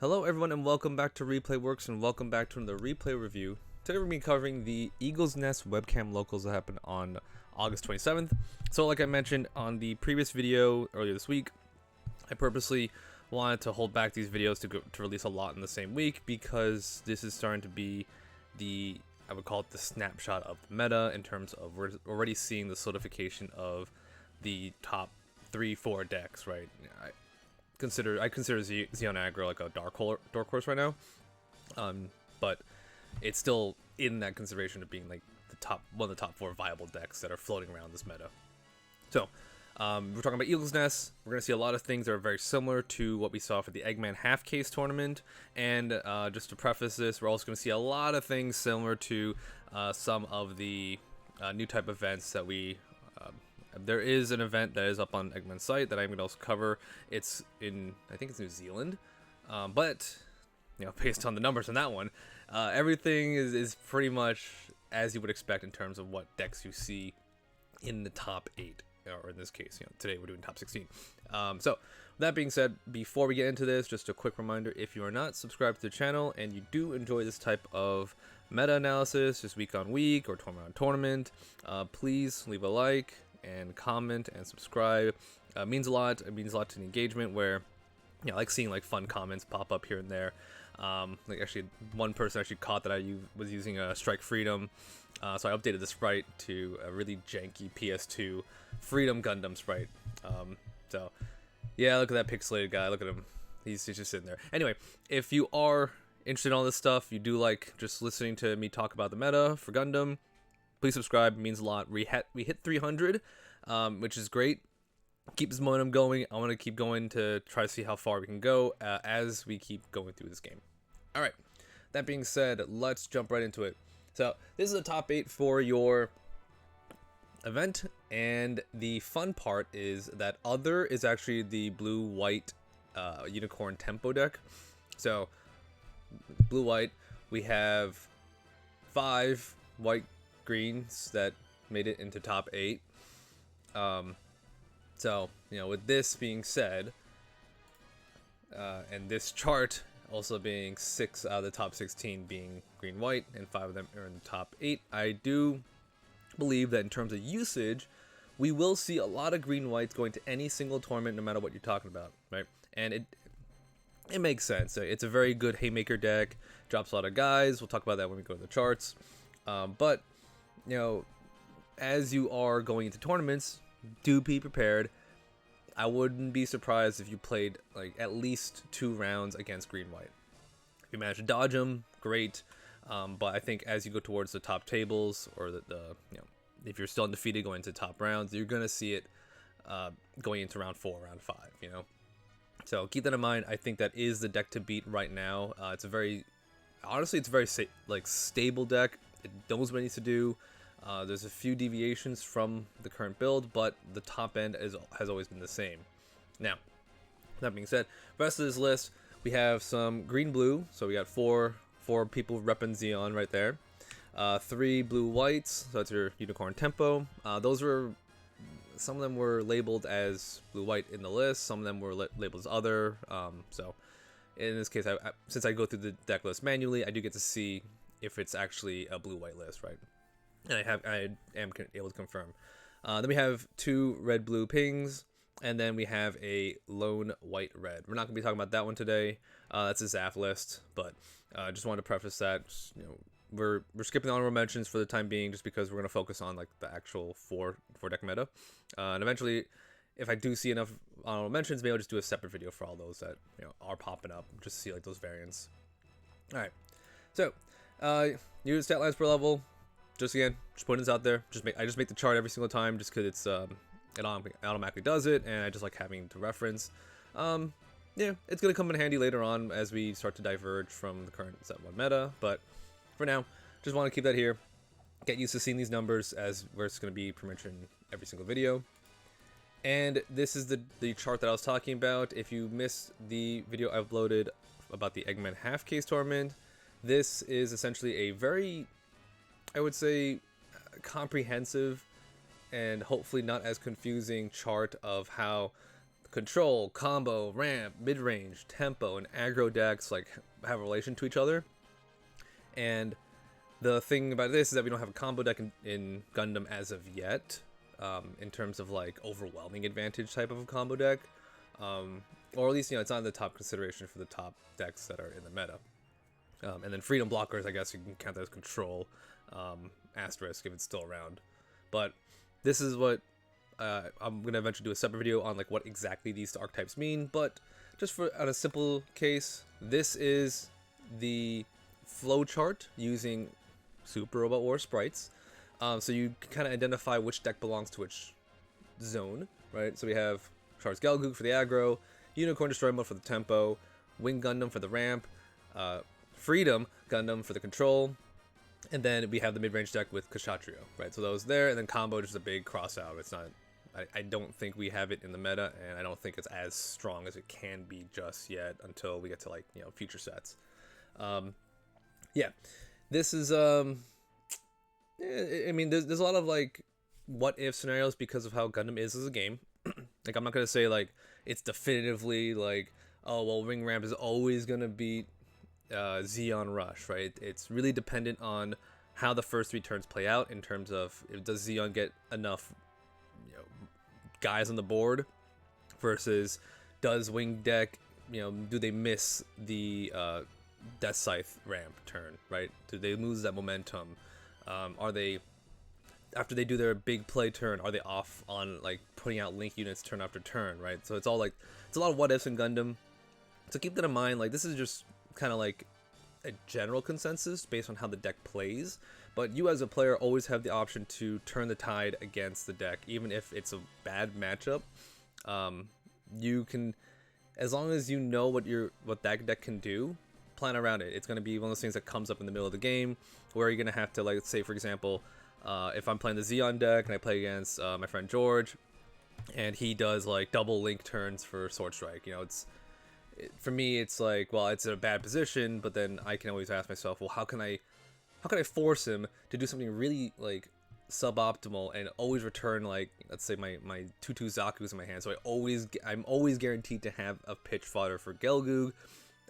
Hello everyone and welcome back to Replay Works and welcome back to another replay review. Today we're going to be covering the Eagle's Nest webcam locals that happened on August 27th. So like I mentioned on the previous video earlier this week, I purposely wanted to hold back these videos to release a lot in the same week because this is starting to be I would call it the snapshot of the meta in terms of we're already seeing the solidification of the top 3-4 decks, right? I consider Xeon Aggro like a dark horse right now, but it's still in that consideration of being like one of the top 4 viable decks that are floating around this meta. So we're talking about Eagle's Nest. We're gonna see a lot of things that are very similar to what we saw for the Eggman half case tournament, and just to preface this, we're also gonna see a lot of things similar to some of the new type events that we. There is an event that is up on Eggman's site that I'm going to also cover. It's in, I think it's New Zealand, but you know, based on the numbers on that one, everything is pretty much as you would expect in terms of what decks you see in the top 8, or in this case, you know, today we're doing top 16. So with that being said, before we get into this, just a quick reminder: if you are not subscribed to the channel and you do enjoy this type of meta analysis, just week on week or tournament on tournament, please leave a like and comment and subscribe. Means a lot. It means a lot to the engagement, where you know, I like seeing like fun comments pop up here and there. Like actually one person actually caught that I was using a Strike Freedom, so I updated the sprite to a really janky PS2 Freedom Gundam sprite. So yeah, look at that pixelated guy, look at him, he's just sitting there. Anyway, if you are interested in all this stuff, you do like just listening to me talk about the meta for Gundam, please subscribe. It means a lot. We hit 300, which is great. Keep this momentum going. I want to keep going to try to see how far we can go as we keep going through this game. All right. That being said, let's jump right into it. So this is the top 8 for your event, and the fun part is that other is actually the blue-white unicorn tempo deck. So blue-white, we have 5 white greens that made it into top 8. So you know, with this being said, and this chart also being 6 out of the top 16 being green white and 5 of them are in the top 8, I do believe that in terms of usage, we will see a lot of green whites going to any single tournament, no matter what you're talking about, right? And it makes sense. It's a very good haymaker deck, drops a lot of guys. We'll talk about that when we go to the charts. But you know, as you are going into tournaments, do be prepared. I wouldn't be surprised if you played like at least 2 rounds against green white. If you manage to dodge them, great. But I think as you go towards the top tables, or the you know, if you're still undefeated going into top rounds, you're gonna see it going into round 4, round 5. You know, so keep that in mind. I think that is the deck to beat right now. It's a very, honestly, it's a very stable deck. It knows what it needs to do. There's a few deviations from the current build, but the top end has always been the same. Now, that being said, rest of this list, we have some green-blue, so we got 4 people repping Xeon right there. 3 blue-whites, so that's your unicorn tempo. Some of them were labeled as blue-white in the list, some of them were labeled as other. So in this case, since I go through the deck list manually, I do get to see if it's actually a blue-white list, right? And I am able to confirm. Then we have 2 red-blue pings, and then we have a lone white-red. We're not going to be talking about that one today. That's a ZAF list, but just wanted to preface that. You know, we're skipping the honorable mentions for the time being, just because we're going to focus on like the actual 4 deck meta. And eventually, if I do see enough honorable mentions, maybe I'll just do a separate video for all those that, you know, are popping up, just to see like those variants. All right, so use stat lines per level. Just putting this out there. I just make the chart every single time, just because it's it automatically does it, and I just like having to reference. Yeah, it's gonna come in handy later on as we start to diverge from the current set 1 meta. But for now, just want to keep that here. Get used to seeing these numbers as where it's gonna be pretty much in every single video. And this is the chart that I was talking about. If you missed the video I uploaded about the Eggman half case tournament, this is essentially a very, I would say, comprehensive and hopefully not as confusing chart of how control, combo, ramp, mid-range, tempo, and aggro decks like have a relation to each other. And the thing about this is that we don't have a combo deck in Gundam as of yet, in terms of like overwhelming advantage type of a combo deck, or at least it's not the top consideration for the top decks that are in the meta. And then freedom blockers, I guess you can count that as control, asterisk if it's still around. But this is what I'm gonna eventually do a separate video on, like what exactly these archetypes mean. But just for on a simple case, this is the flowchart using Super Robot War sprites. So you kind of identify which deck belongs to which zone, right? So we have Charles Gelgoog for the aggro, Unicorn Destroy Mode for the tempo, Wing Gundam for the ramp, Freedom Gundam for the control, and then we have the mid-range deck with Kshatriya, right? So those there, and then combo just a big cross out. It's not, I don't think we have it in the meta, and I don't think it's as strong as it can be just yet until we get to like future sets. Yeah, this is I mean, there's a lot of like what if scenarios because of how Gundam is as a game. Like I'm not gonna say like it's definitively like, oh well, Ring Ramp is always gonna beat Zeon Rush, right? It's really dependent on how the first 3 turns play out in terms of does Zeon get enough guys on the board versus does Wing Deck do they miss the Death Scythe ramp turn, right? Do they lose that momentum? Are they, after they do their big play turn, are they off on like putting out link units turn after turn, right? So it's all like, it's a lot of what ifs in Gundam. So keep that in mind. Like this is just kind of like a general consensus based on how the deck plays, but you as a player always have the option to turn the tide against the deck, even if it's a bad matchup. You can, as long as you know what that deck can do, plan around it. It's going to be one of those things that comes up in the middle of the game where you're going to have to, like, say for example, if I'm playing the Zeon deck and I play against my friend George and he does like double link turns for Sword Strike, for me it's like, well, it's in a bad position, but then I can always ask myself, well, how can I force him to do something really like suboptimal and always return, like, let's say my 2/2 Zaku's in my hand, so I'm always guaranteed to have a pitch fodder for Gelgoog,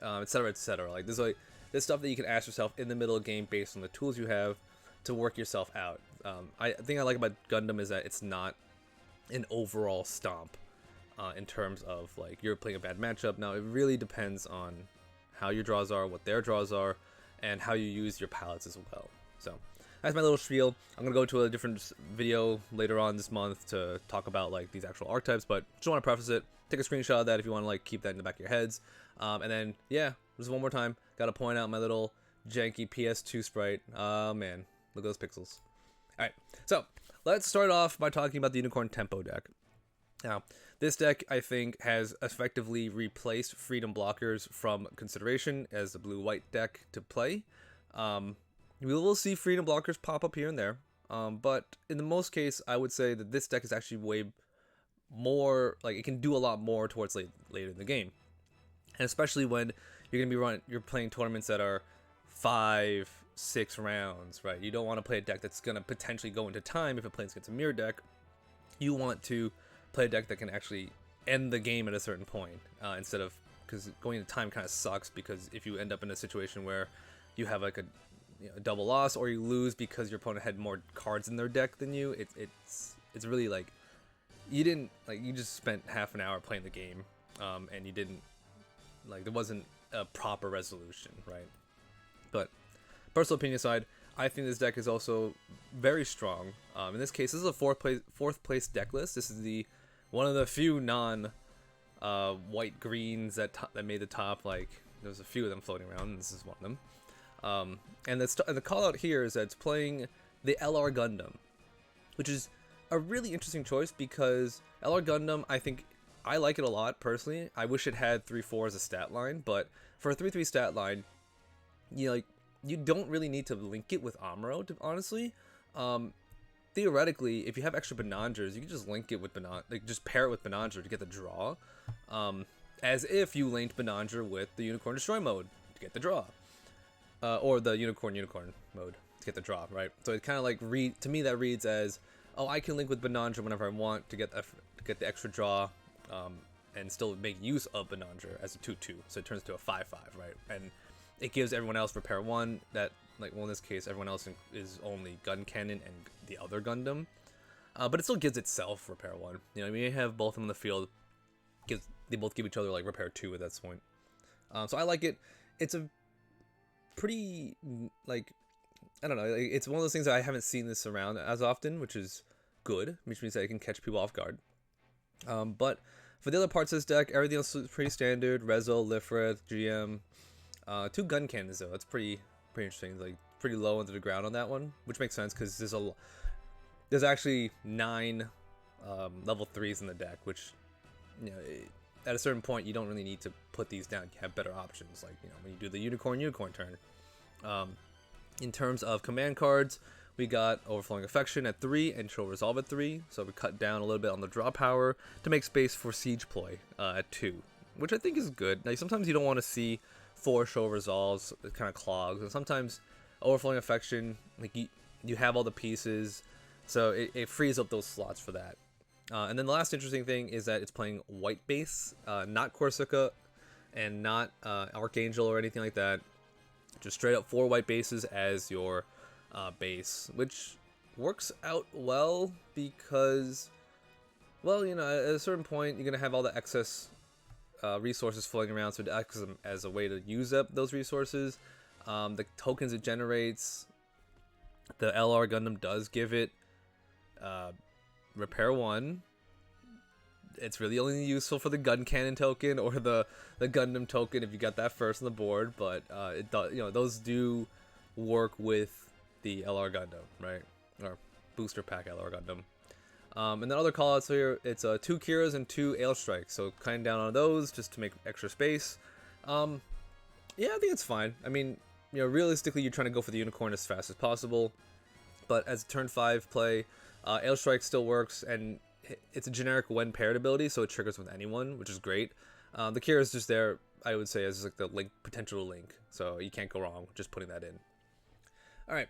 etc, etc. Like there's stuff that you can ask yourself in the middle of the game based on the tools you have to work yourself out. I think I like about Gundam is that it's not an overall stomp in terms of like you're playing a bad matchup. Now it really depends on how your draws are, what their draws are, and how you use your palettes as well. So that's my little spiel. I'm gonna go to a different video later on this month to talk about like these actual archetypes, but just want to preface it. Take a screenshot of that if you want to like keep that in the back of your heads. And then yeah, just one more time, gotta point out my little janky PS2 sprite. Oh man, look at those pixels. All right, so let's start off by talking about the Unicorn Tempo deck. Now, this deck, I think, has effectively replaced Freedom Blockers from consideration as the blue-white deck to play. We will see Freedom Blockers pop up here and there, but in the most case, I would say that this deck is actually way more, like, it can do a lot more towards later in the game. And especially when you're playing tournaments that are 5-6 rounds, right? You don't want to play a deck that's going to potentially go into time if it plays against a mirror deck. You want to play a deck that can actually end the game at a certain point, instead of, because going into time kind of sucks, because if you end up in a situation where you have like a double loss, or you lose because your opponent had more cards in their deck than you, it's really like you just spent half an hour playing the game, and you didn't, like, there wasn't a proper resolution, right? But personal opinion aside, I think this deck is also very strong. In this case, this is a fourth place deck list. This is one of the few white greens that made the top. Like, there's a few of them floating around, and this is one of them. And the call out here is that it's playing the LR Gundam, which is a really interesting choice because LR Gundam, I like it a lot personally. I wish it had 3/4 as a stat line, but for a 3/3 stat line, you don't really need to link it with Amuro, honestly. Theoretically, if you have extra Benangers, you can just link it with just pair it with Benanger to get the draw. As if you linked Benanger with the Unicorn Destroy mode to get the draw. Or the Unicorn mode to get the draw, right? So it kind of like to me that reads as, oh, I can link with Benanger whenever I want to get the extra draw. and still make use of Benandra as a 2/2, so it turns to a 5/5, right? And it gives everyone else repair 1. That, like, well, in this case, everyone else is only gun cannon and the other Gundam, but it still gives itself repair 1. You know, I mean, you have both of them in the field. They both give each other like repair 2 at that point. So I like it. It's a pretty, like, I don't know. It's one of those things that I haven't seen this around as often, which is good, which means that it can catch people off guard. But for the other parts of this deck, everything else is pretty standard. Rezo, Lifrith, GM, 2 gun cannons though. That's pretty interesting. Like pretty low into the ground on that one, which makes sense because there's actually 9 level 3s in the deck, which, you know, at a certain point you don't really need to put these down. You have better options, like, you know, when you do the unicorn turn. In terms of command cards, we got Overflowing Affection at 3 and Show Resolve at 3, so we cut down a little bit on the draw power to make space for Siege Ploy at 2, which I think is good. Like, sometimes you don't want to see 4 Show Resolves, it kind of clogs, and sometimes Overflowing Affection, like, you have all the pieces, so it frees up those slots for that. And then the last interesting thing is that it's playing white base, not Corsica and not Archangel or anything like that. Just straight up 4 white bases as your base, which works out well because, well, you know, at a certain point you're gonna have all the excess resources floating around, so it acts as a way to use up those resources. The tokens it generates, the LR Gundam does give it repair 1. It's really only useful for the gun cannon token or the Gundam token if you got that first on the board, but it does, you know, those do work with the LR Gundam, right? Or booster pack LR Gundam. And then other callouts here, it's 2 Kiras and 2 Ale Strikes, so cutting down on those just to make extra space. Yeah, I think it's fine. I mean, you know, realistically, you're trying to go for the unicorn as fast as possible, but as turn 5 play, Ale Strike still works, and it's a generic when paired ability, so it triggers with anyone, which is great. The Kira is just there, I would say, as like the link, potential link, so you can't go wrong just putting that in. Alright,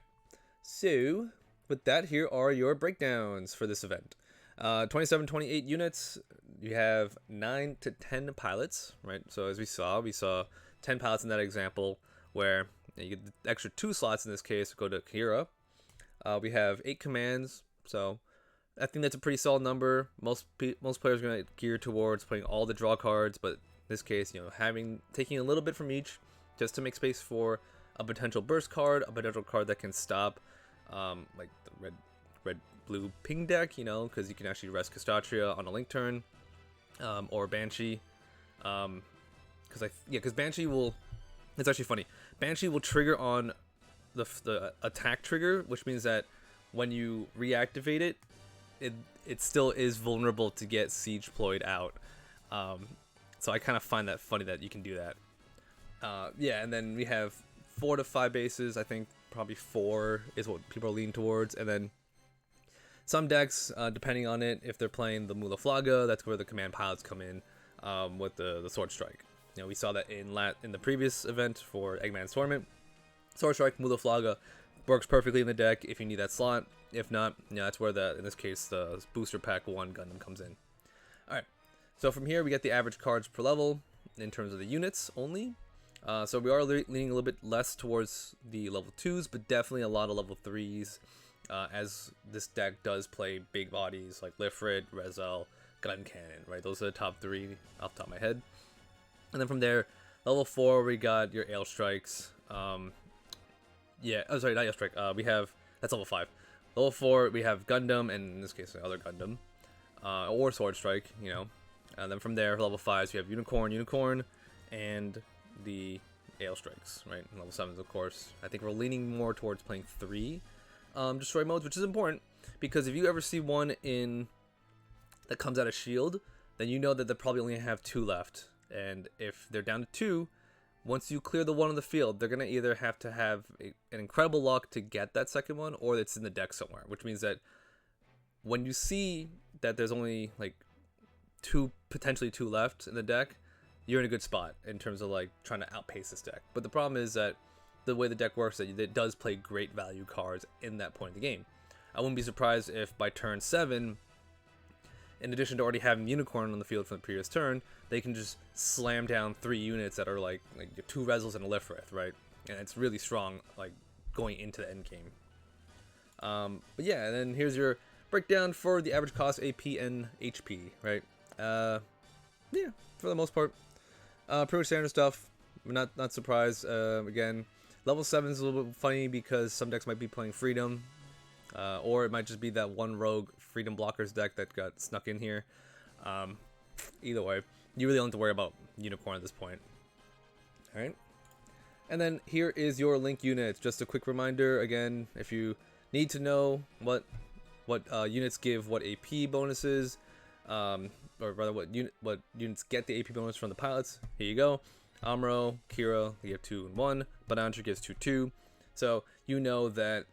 so with that, here are your breakdowns for this event. 27-28 units, you have 9 to 10 pilots, right? So as we saw 10 pilots in that example, where you get the extra 2 slots in this case go to Kira. We have 8 commands, so I think that's a pretty solid number. Most players are going to gear towards playing all the draw cards, but in this case, you know, taking a little bit from each just to make space for a potential burst card, a potential card that can stop, like the red blue ping deck, you know, because you can actually rest Castatria on a link turn, or Banshee, because Banshee will. It's actually funny. Banshee will trigger on the attack trigger, which means that when you reactivate it, it still is vulnerable to get siege ployed out. So I kind of find that funny that you can do that. Yeah, and then we have 4 to 5 bases. I think probably 4 is what people are leaning towards. And then some decks, depending on it, if they're playing the Mulaflaga, that's where the command pilots come in with the Sword Strike. You know, we saw that in the previous event for Eggman's Tournament. Sword Strike, Mulaflaga works perfectly in the deck if you need that slot. If not, you know, that's where in this case, the booster pack 1 Gundam comes in. Alright, so from here we get the average cards per level in terms of the units only. So we are leaning a little bit less towards the level 2s, but definitely a lot of level 3s, as this deck does play big bodies like Lifrid, Rezel, Gun Cannon, right? Those are the top 3 off the top of my head. And then from there, level 4, we got your Ale Strikes. Yeah, oh, sorry, not Ale Strike. That's level 5. Level 4, we have Gundam, and in this case, another Gundam, or Sword Strike, you know. And then from there, level 5s, we have Unicorn, and the Ale Strikes, right? And level 7s, of course. I think we're leaning more towards playing 3 Destroy modes, which is important, because if you ever see one that comes out of Shield, then you know that they probably only have 2 left. And if they're down to 2, once you clear the one on the field, they're going to either have to have an incredible luck to get that second one, or it's in the deck somewhere, which means that when you see that there's only like potentially 2 left in the deck, you're in a good spot in terms of like trying to outpace this deck. But the problem is that the way the deck works, that it does play great value cards in that point of the game. I wouldn't be surprised if by turn 7, in addition to already having Unicorn on the field from the previous turn, they can just slam down 3 units that are like 2 Resolves and a Lifrith, right? And it's really strong, like, going into the end game. But yeah, and then here's your breakdown for the average cost, AP, and HP, right? Yeah, for the most part, pretty much standard stuff. I'm not surprised. Again, level 7 is a little bit funny because some decks might be playing Freedom, or it might just be that one rogue Freedom Blockers deck that got snuck in here. Either way, you really don't have to worry about Unicorn at this point. All right. And then here is your link units. Just a quick reminder, again, if you need to know what units give what AP bonuses, or rather what units get the AP bonus from the pilots, here you go. Amuro, Kira, they give 2 and 1. Banantra gives 2/2. So you know that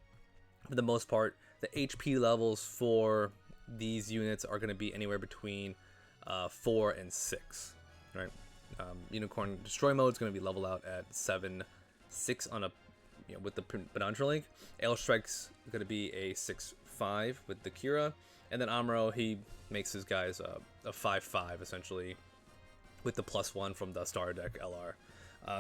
for the most part, the HP levels for these units are going to be anywhere between 4 and 6, right? Unicorn Destroy Mode is going to be leveled out at 7/6 on a, with the Banantra link. Ale Strike's going to be a 6/5 with the Kira, and then Amuro, he makes his guys a 5/5 essentially with the +1 from the starter deck LR.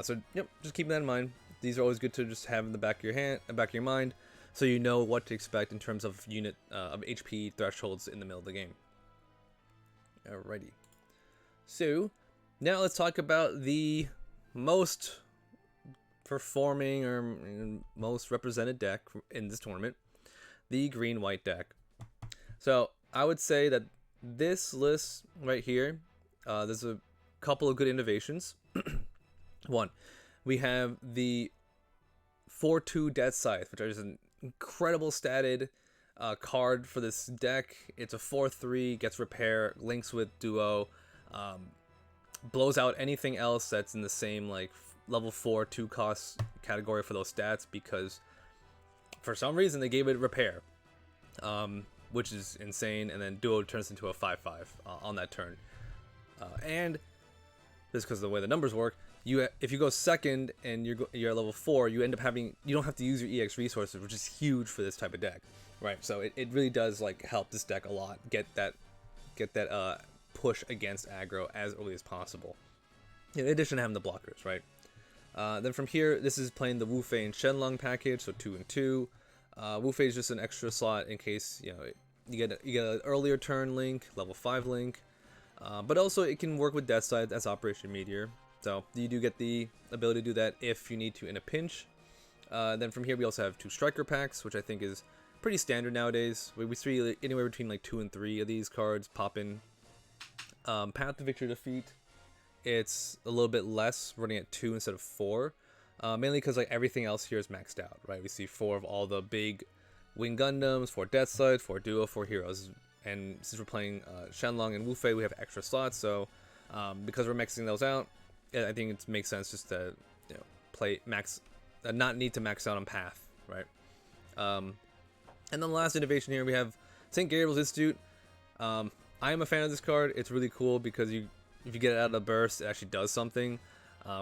So yep, just keep that in mind. These are always good to just have in the back of your mind, so you know what to expect in terms of unit of HP thresholds in the middle of the game. Alrighty. So now let's talk about the most performing or most represented deck in this tournament, the green-white deck. So I would say that this list right here, there's a couple of good innovations. One, we have the 4/2 Death Scythe, which is an incredible statted card for this deck. It's a 4/3, gets repair, links with duo, blows out anything else that's in the same like level 4 2 cost category for those stats, because for some reason they gave it repair, which is insane. And then duo turns into a 5/5 on that turn, and just because of the way the numbers work, if you go second and you're at level 4, you end up you don't have to use your EX resources, which is huge for this type of deck, right? So it really does like help this deck a lot get that push against aggro as early as possible, in addition to having the blockers, right? Then from here, this is playing the Wu Fei and Shenlong package, so 2 and 2. Wu Fei is just an extra slot in case you get an earlier turn link, level 5 link, but also it can work with Death Scythe as Operation Meteor. So you do get the ability to do that if you need to in a pinch. Then from here we also have 2 striker packs, which I think is pretty standard nowadays. We see anywhere between like 2 and 3 of these cards pop in. Path to Victory Defeat, it's a little bit less, running at 2 instead of 4, mainly because like everything else here is maxed out, right? We see 4 of all the big Wing Gundams, 4 Death Scythe, 4 Duo, 4 Heroes, and since we're playing Shenlong and Wu Fei, we have extra slots. So because we're mixing those out, I think it makes sense just to play max, not need to max out on Path, right? And then the last innovation here, we have St. Gabriel's Institute. I am a fan of this card. It's really cool because if you get it out of the burst, it actually does something,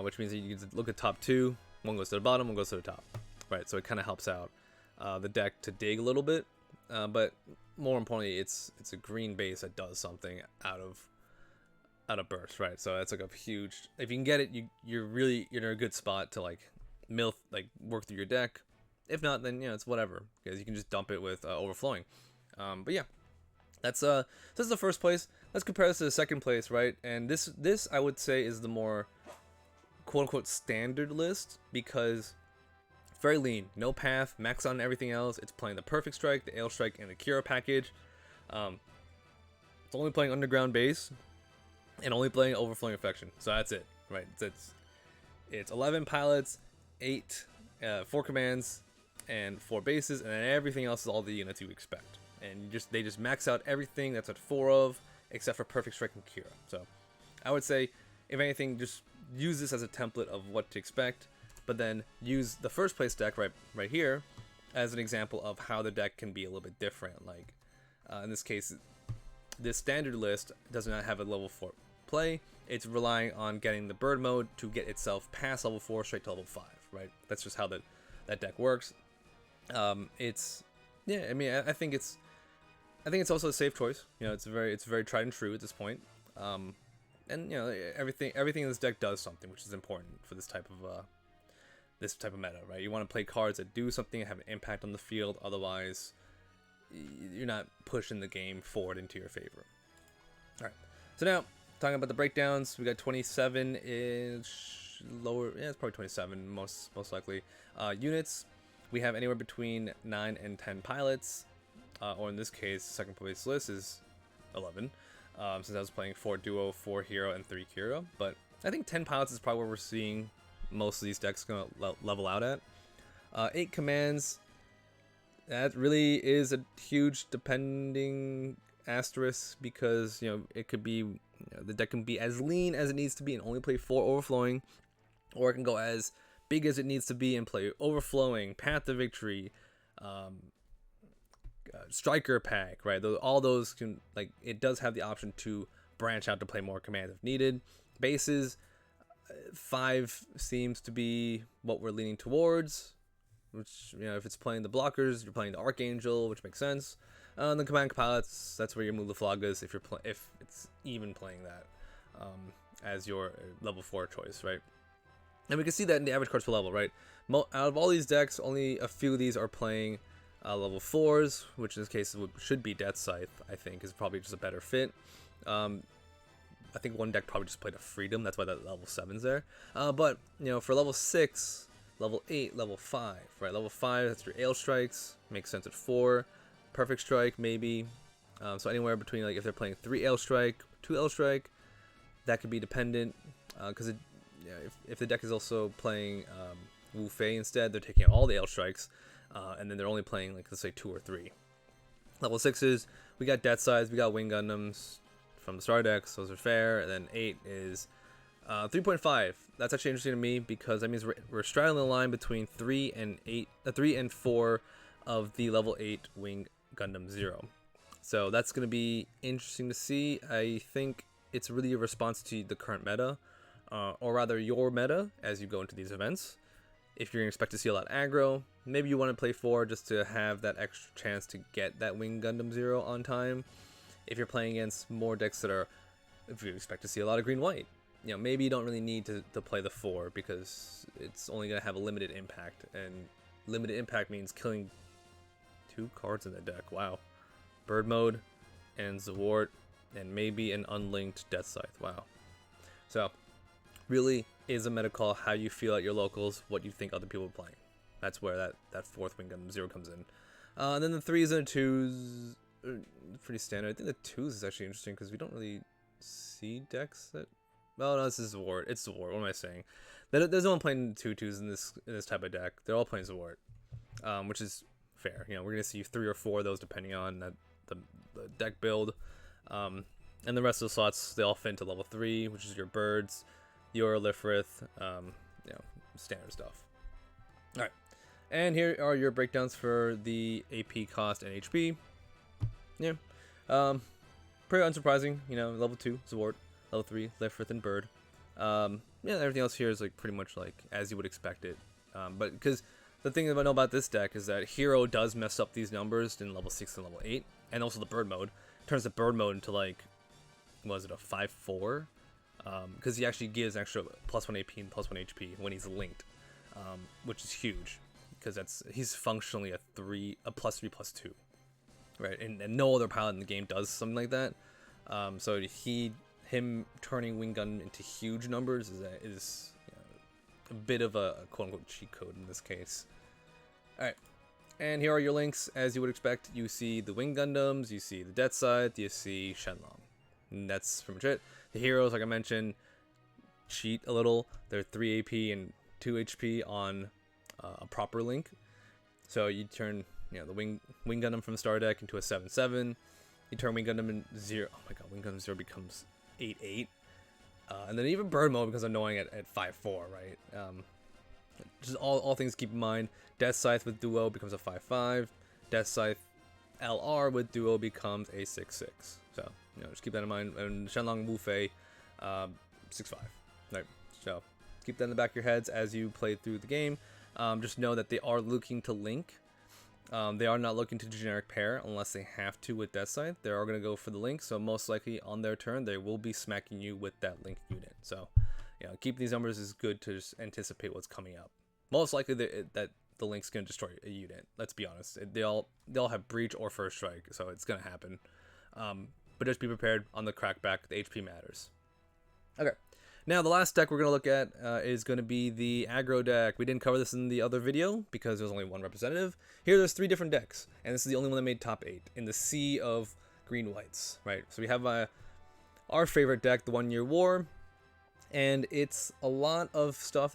which means that you can look at top 2. One goes to the bottom, one goes to the top, right? So it kind of helps out the deck to dig a little bit, but more importantly, it's a green base that does something out of burst, right? So that's like a huge. If you can get it, you're in a good spot to like work through your deck. If not, then it's whatever, because you can just dump it with overflowing. But yeah, this is the first place. Let's compare this to the second place, right? And this I would say is the more quote unquote standard list, because very lean, no path, max on everything else. It's playing the Perfect Strike, the Ale Strike, and the Kira package. It's only playing Underground Base and only playing Overflowing Affection. So that's it, right? It's 11 pilots, 4 commands, and 4 bases, and then everything else is all the units you expect. And they just max out everything that's at 4 of, except for Perfect Strike and Kira. So I would say, if anything, just use this as a template of what to expect, but then use the first place deck right here as an example of how the deck can be a little bit different. Like in this case, this standard list does not have a level 4 play. It's relying on getting the bird mode to get itself past level 4 straight to level 5, right? That's just how that deck works. I think it's I think it's also a safe choice. You know, it's very tried and true at this point. And you know, everything in this deck does something, which is important for this type of meta, right? You want to play cards that do something and have an impact on the field. Otherwise, you're not pushing the game forward into your favor. All right. So now, talking about the breakdowns, we got 27-ish lower. Yeah, it's probably 27 most likely. Units. We have anywhere between 9 and 10 pilots, or in this case, second place list is 11. Since I was playing 4 duo, 4 hero, and 3 hero, but I think 10 pilots is probably where we're seeing most of these decks gonna level out at. 8 commands. That really is a huge depending asterisk, because you know it could be, you know, the deck can be as lean as it needs to be and only play 4 overflowing, or it can go as big as it needs to be and play overflowing, path to victory, striker pack, right? All those can, like, it does have the option to branch out to play more commands if needed. Bases, 5 seems to be what we're leaning towards, which, you know, if it's playing the blockers, you're playing the Archangel, which makes sense. The command pilots, that's where you move the Flagas if it's even playing that as your level 4 choice, right? And we can see that in the average cards per level, right? Out of all these decks, only a few of these are playing level 4s, which in this case should be Death Scythe. I think is probably just a better fit. I think one deck probably just played a Freedom, that's why that level 7's there. But you know, for level 6, level 8, level 5, right? Level 5, that's your Ale Strikes, makes sense at 4. Perfect Strike, maybe. So anywhere between, like, if they're playing 3 Ale Strike, 2 Ale Strike, that could be dependent, because if the deck is also playing Wu Fei instead, they're taking out all the Ale Strikes, and then they're only playing, like, let's say 2 or 3. Level 6s, we got Death Sides, we got Wing Gundams from the Star decks, those are fair. And then 8 is 3.5. That's actually interesting to me, because that means we're straddling the line between 3 and 4 of the level 8 Wing Gundam 0. So that's going to be interesting to see. I think it's really a response to the current meta, or rather your meta as you go into these events. If you're going to expect to see a lot of aggro, maybe you want to play 4 just to have that extra chance to get that Wing Gundam 0 on time. If you're playing against more decks if you expect to see a lot of green-white, you know, maybe you don't really need to play the 4, because it's only going to have a limited impact, and limited impact means killing 2 cards in the deck. Wow. Bird Mode and Zawart, and maybe an unlinked Death Scythe. Wow. So, really is a meta call how you feel at your locals, what you think other people are playing. That's where that 4th Wing Gundam 0 comes in. And then the 3s and 2s are pretty standard. I think the 2s is actually interesting, because we don't really see decks that... Oh, no, this is Zawart. It's Zawart. What am I saying? There's no one playing 2/2s in this type of deck. They're all playing Zawart, which is fair. You know, we're going to see 3 or 4 of those depending on the deck build. And the rest of the slots, they all fit into level 3, which is your birds, your Lifrith, you know, standard stuff. All right, and here are your breakdowns for the AP cost and HP. Yeah, pretty unsurprising. You know, level 2 Zawart, level 3 Lifrith and Bird. Yeah, everything else here is like pretty much like as you would expect it. But because the thing that I know about this deck is that Hero does mess up these numbers in level 6 and level 8, and also the Bird mode turns the Bird mode into, like, was it a 5/4? Because he actually gives extra +1 AP and +1 HP when he's linked, which is huge, because he's functionally a +3/+2, right? And no other pilot in the game does something like that. So him turning Wing Gun into huge numbers is a bit of a quote-unquote cheat code in this case. Alright, and here are your links. As you would expect, you see the Wing Gundams, you see the Death Scythe, you see Shenlong. And that's pretty much it. The heroes, like I mentioned, cheat a little. They're 3 AP and 2 HP on a proper link. So you turn, you know, the Wing Gundam from Star Deck into a 7/7. You turn Wing Gundam in 0. Oh my god, Wing Gundam 0 becomes 8/8. And then even Bird Mode becomes annoying at 5/4, right? Just all things to keep in mind. Death Scythe with Duo becomes a 5/5. Death Scythe LR with Duo becomes a 6/6. So, you know, just keep that in mind. And Shenlong Wu Fei, 6/5. Right. So keep that in the back of your heads as you play through the game. Just know that they are looking to link. They are not looking to generic pair unless they have to with Death Scythe. They are going to go for the link, so most likely on their turn they will be smacking you with that link unit. So, keep these numbers is good to just anticipate what's coming up. Most likely that the link's going to destroy a unit. Let's be honest. They all have breach or first strike, so it's going to happen. But just be prepared on the crackback. The HP matters. Okay. Now, the last deck we're going to look at is going to be the Aggro deck. We didn't cover this in the other video because there's only one representative. Here, there's 3 different decks, and this is the only one that made top 8 in the sea of green-whites, right? So we have our favorite deck, the 1 Year War, and it's a lot of stuff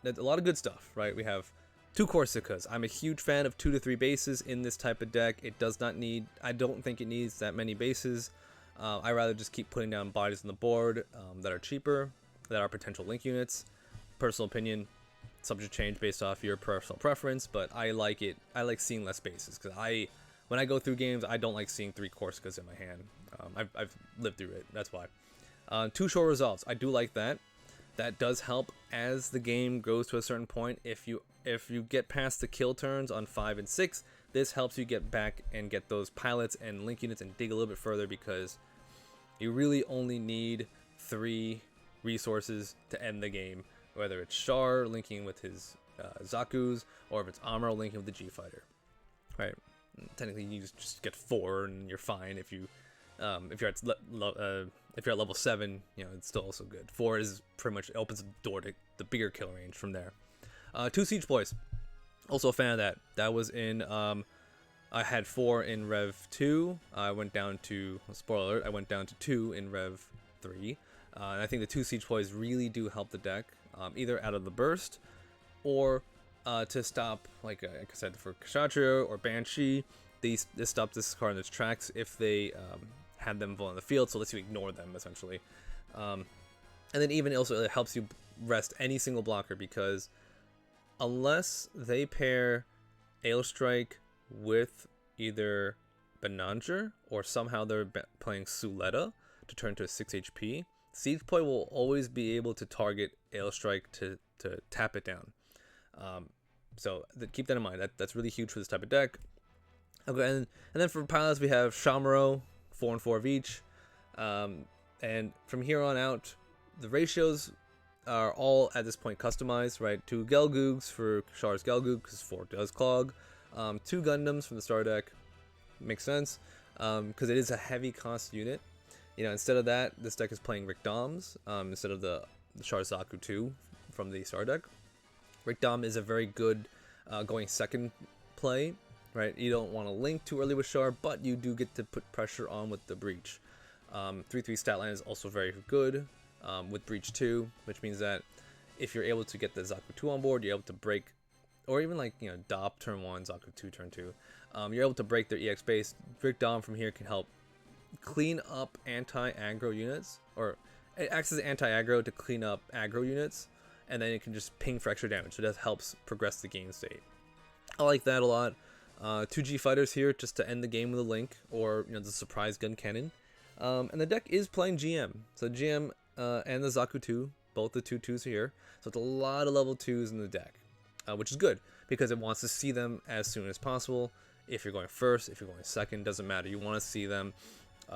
that's a lot of good stuff, right? We have 2 Corsicas. I'm a huge fan of 2 to 3 bases in this type of deck. It does not need, I don't think it needs that many bases. I rather just keep putting down bodies on the board that are cheaper, that are potential link units. Personal opinion, subject to change based off your personal preference, but I like it. I like seeing less bases because when I go through games, I don't like seeing 3 Corsicas in my hand. I've lived through it. That's why. 2 short resolves. I do like that. That does help as the game goes to a certain point. If you get past the kill turns on 5 and 6, this helps you get back and get those pilots and link units and dig a little bit further because you really only need 3 resources to end the game, whether it's Char linking with his Zaku's or if it's Amuro linking with the G Fighter. Right? Technically, you just get 4 and you're fine. If you're at level 7, it's still also good. 4 is pretty much opens the door to the bigger kill range from there. 2 Siege Boys, also a fan of that. That was in I had 4 in Rev 2. I went down to, spoiler alert, I went down to 2 in Rev 3. And I think the 2 Siege Boys really do help the deck, either out of the burst or to stop, like I said, for Kshatriya or Banshee. This stops this card in its tracks if they had them on the field, so lets you ignore them essentially. And then even also it helps you rest any single blocker because unless they pair Ailstrike with either Benanger or somehow they're playing Suleta to turn to a 6 HP, Siege Boy will always be able to target Ailstrike to tap it down. So keep that in mind. That's really huge for this type of deck. Okay, and then for pilots we have Shamro, 4 and 4 of each. And from here on out, the ratios are all at this point customized, right? 2 Gelgoogs for Char's Gelgoog because 4 does clog. 2 Gundams from the star deck, makes sense, because it is a heavy cost unit. Instead of that, this deck is playing Rick Doms instead of the Char Zaku 2 from the star deck. Rick Dom is a very good going second play, right? You don't want to link too early with Char, but you do get to put pressure on with the Breach. 3/3 stat line is also very good with Breach 2, which means that if you're able to get the Zaku 2 on board, you're able to break, or even like, Dop turn 1, Zaku 2 turn 2, you're able to break their EX base. Rick Dom from here can help clean up anti-aggro units, or it acts as anti-aggro to clean up aggro units, and then it can just ping for extra damage, so that helps progress the game state. I like that a lot. 2 G Fighters here just to end the game with a link, or the surprise gun cannon. And the deck is playing GM, so GM and the Zaku 2, both the 2/2s here, so it's a lot of level 2s in the deck, which is good because it wants to see them as soon as possible. If you're going first, if you're going second, doesn't matter. You want to see them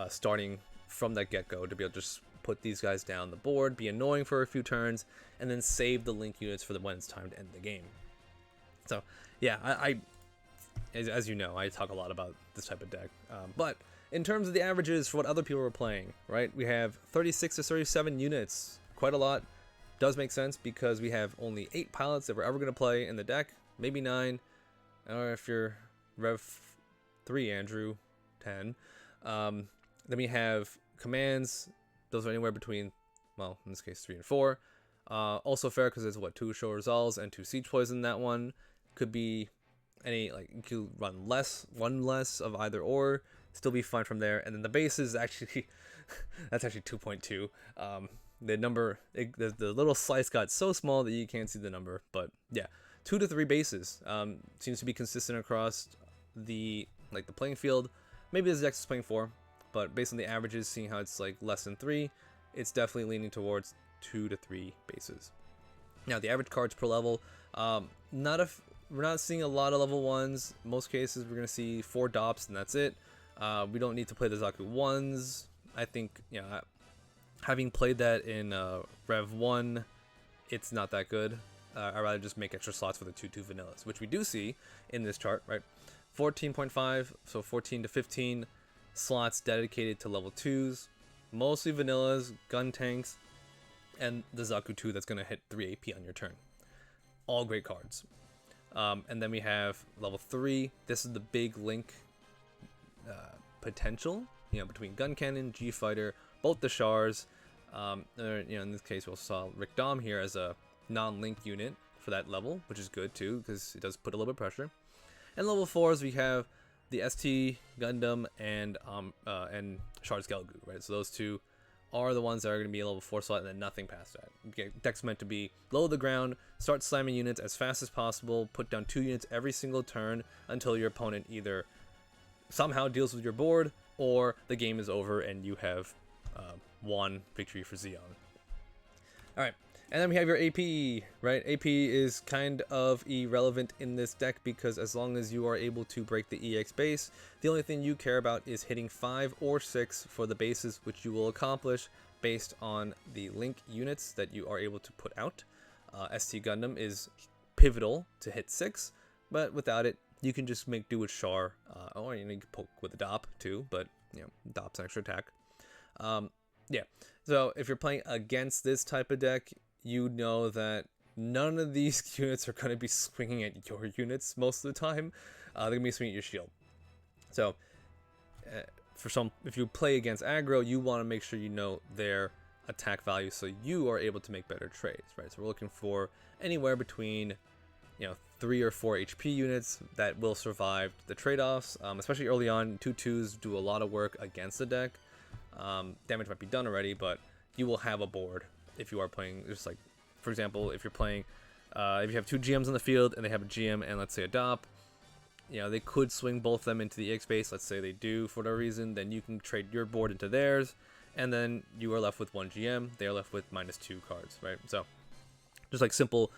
starting from that get-go to be able to just put these guys down the board, be annoying for a few turns, and then save the link units for when it's time to end the game. So yeah, I as you know, I talk a lot about this type of deck, but in terms of the averages for what other people are playing, right, we have 36 to 37 units, quite a lot. Does make sense because we have only 8 pilots that we're ever going to play in the deck, maybe 9, or if you're Rev 3, Andrew, 10. Then we have commands. Those are anywhere between, well, in this case, 3 and 4. Also fair because there's 2 show resolves and 2 siege poison in that one. Could be any, like, you could run one less of either or, still be fine from there. And then the base is actually, that's actually 2.2. The number, the little slice got so small that you can't see the number, but yeah, 2 to 3 bases seems to be consistent across the playing field. Maybe this deck is playing 4, but based on the averages, seeing how it's like less than 3, it's definitely leaning towards 2 to 3 bases. Now the average cards per level, not we're not seeing a lot of level 1s. Most cases we're gonna see 4 DOPs and that's it. We don't need to play the Zaku 1s. I think, you know, having played that in Rev 1, it's not that good. I'd rather just make extra slots for the 2-2 vanillas, which we do see in this chart, right? 14.5, so 14 to 15 slots dedicated to level 2s, mostly vanillas, gun tanks, and the Zaku 2 that's going to hit 3 AP on your turn. All great cards. And then we have level 3. This is the big link potential, you know, between Gun Cannon, G Fighter, both the Shars. You know, in this case, we also saw Rick Dom here as a non-link unit for that level, which is good too, because it does put a little bit of pressure. And level 4s, we have the ST Gundam and Shard's Gelgu, right? So those two are the ones that are going to be a level 4 slot, and then nothing past that. Deck's meant to be low to the ground, start slamming units as fast as possible, put down 2 units every single turn until your opponent either somehow deals with your board, or the game is over and you have won victory for Zeon. Alright, and then we have your AP, right? AP is kind of irrelevant in this deck because as long as you are able to break the EX base, the only thing you care about is hitting 5 or 6 for the bases, which you will accomplish based on the link units that you are able to put out. ST Gundam is pivotal to hit 6, but without it, you can just make do with Char, or you can poke with a DOP too, but you know, DOP's an extra attack. Yeah, so if you're playing against this type of deck, you know that none of these units are going to be swinging at your units most of the time. They're going to be swinging at your shield. So, if you play against aggro, you want to make sure you know their attack value so you are able to make better trades, right? So we're looking for anywhere between, you know, 3 or 4 HP units that will survive the trade-offs, especially early on. 2/2s do a lot of work against the deck. Damage might be done already, but you will have a board if you are playing, just like, for example, if you're playing, if you have 2 GMs on the field and they have a GM and let's say a DOP, you know, they could swing both of them into the EX base. Let's say they do for whatever reason, then you can trade your board into theirs, and then you are left with 1 GM, they are left with -2 cards, right? So, just like simple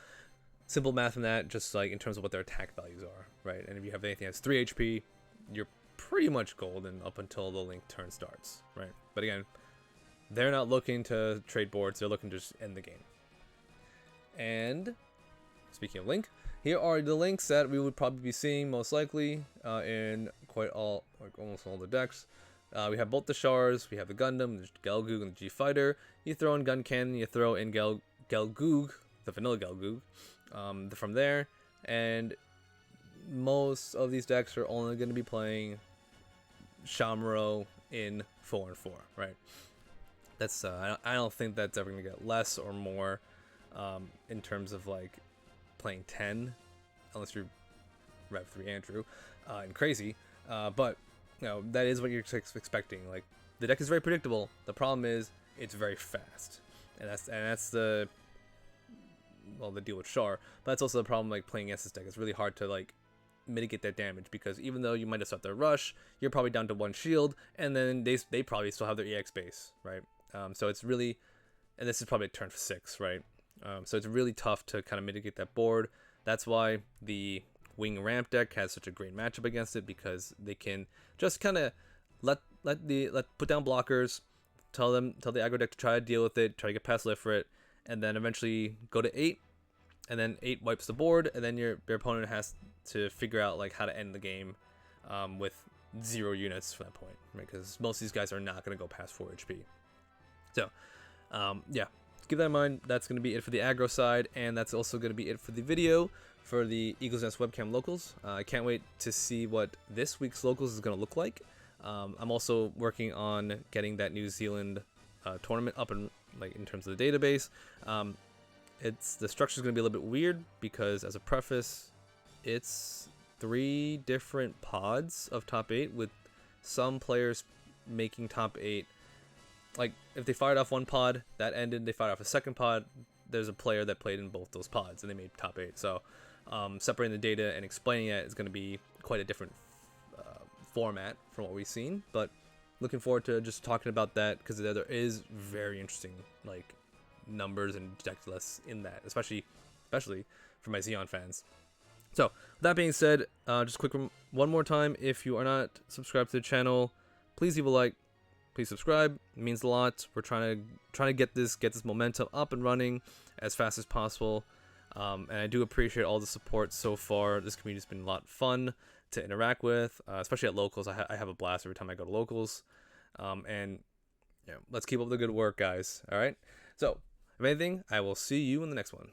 math in that, just like in terms of what their attack values are, right? And if you have anything that's 3 HP, you're pretty much golden up until the link turn starts, right? But again, they're not looking to trade boards, they're looking to just end the game. And speaking of link, here are the links that we would probably be seeing most likely in almost all the decks. We have both the Shars, we have the Gundam, the Gelgoog, and the G Fighter. You throw in Gun Cannon, you throw in Gelgoog, the vanilla Gelgoog, from there, and most of these decks are only going to be playing Shamro in 4 and 4, right? That's I don't think that's ever going to get less or more in terms of like playing 10, unless you're Rev 3 Andrew and crazy. But you know, that is what you're expecting. Like, the deck is very predictable. The problem is it's very fast, and that's the deal with Char. But that's also the problem, like, playing against this deck. It's really hard to like mitigate that damage, because even though you might have stopped their rush, you're probably down to 1 shield, and then they probably still have their EX base, right? So it's really, and this is probably a turn 6, right? So it's really tough to kind of mitigate that board. That's why the Wing Ramp deck has such a great matchup against it, because they can just kind of let put down blockers, tell the aggro deck to try to deal with it, try to get past lift for it, and then eventually go to 8, and then 8 wipes the board, and then your opponent has to figure out like how to end the game with 0 units from that point, right? Because most of these guys are not going to go past 4 HP. So yeah, keep that in mind. That's going to be it for the aggro side, and that's also going to be it for the video for the Eagles Nest Webcam locals. I can't wait to see what this week's locals is going to look like. I'm also working on getting that New Zealand tournament up and like in terms of the database. The structure is going to be a little bit weird because, as a preface, it's 3 different pods of top 8, with some players making top 8. Like, if they fired off one pod, that ended, they fired off a second pod, there's a player that played in both those pods, and they made top 8. So, separating the data and explaining it is going to be quite a different format from what we've seen. But looking forward to just talking about that, because there is very interesting, like, numbers and deck lists in that, especially for my Xeon fans. So, with that being said, just quick one more time, if you are not subscribed to the channel, please leave a like, please subscribe. It means a lot. We're trying to get this momentum up and running as fast as possible. And I do appreciate all the support so far. This community has been a lot of fun to interact with, especially at locals. I have a blast every time I go to locals. And yeah, let's keep up the good work, guys. All right. So, if anything, I will see you in the next one.